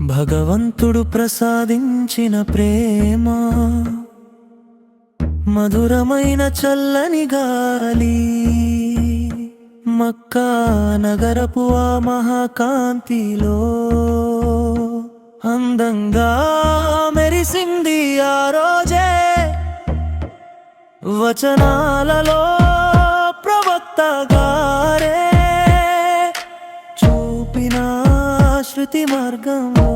భగవంతుడు ప్రసాదించిన ప్రేమ మధురమైన చల్లని గాలి మక్కా నగరపు ఆ మహాకాంతిలో అందంగా మెరిసింది ఆ రోజే వచనాలలో ప్రవక్త గారే చూపిన శృతి మార్గంలో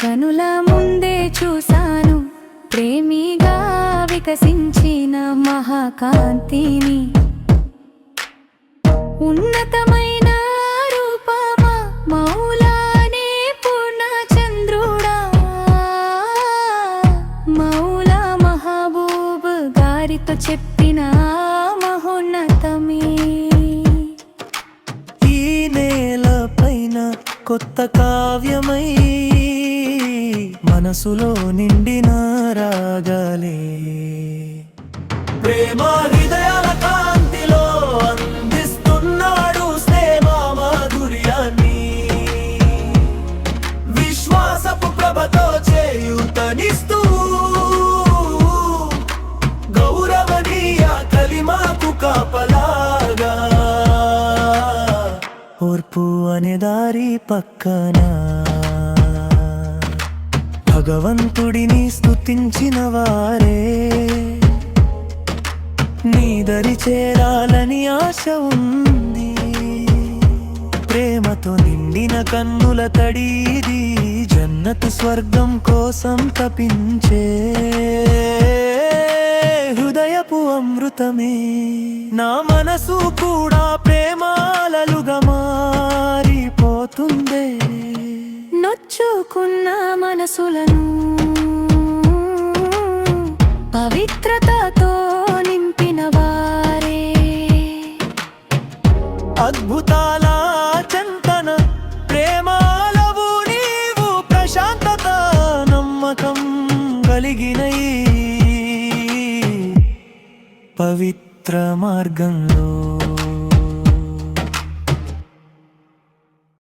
కనుల ముందే చూశాను ప్రేమిగా వికసించిన మహాకాంతిని ఉన్నతమైన రూపమా మౌలానే పూర్ణచంద్రుడా మౌలా మహబూబ్ గారితో చెప్పిన మహోన్నతమే ఈ నేల పైన కొత్త కావ్యమై మనసులో నిండిన రాగాలే ప్రేమ హృదయాల కాంతిలో అందిస్తున్నాడు స్నేహ మాధుర్యాన్ని విశ్వాసపు ప్రభతో చేయూతనిస్తూ గౌరవనీయ కలిమాకు కాపలాగా ఓర్పు అనే దారి పక్కన భగవంతుడిని స్తుతించిన వారే నీ దరి చేరాలని ఆశ ఉంది ప్రేమతో నిండిన కన్నుల తడిది జన్నతు స్వర్గం కోసం తపించే హృదయపు అమృతమే నా మనసు కూడా ప్రేమాలలుగా మారిపోతుందే నొచ్చుకున్న మనసులను పవిత్రతతో నింపిన వారే అద్భుతాల చింతన ప్రేమాలవు నీవు ప్రశాంతత నమ్మకం కలిగిన ఈ పవిత్ర మార్గంలో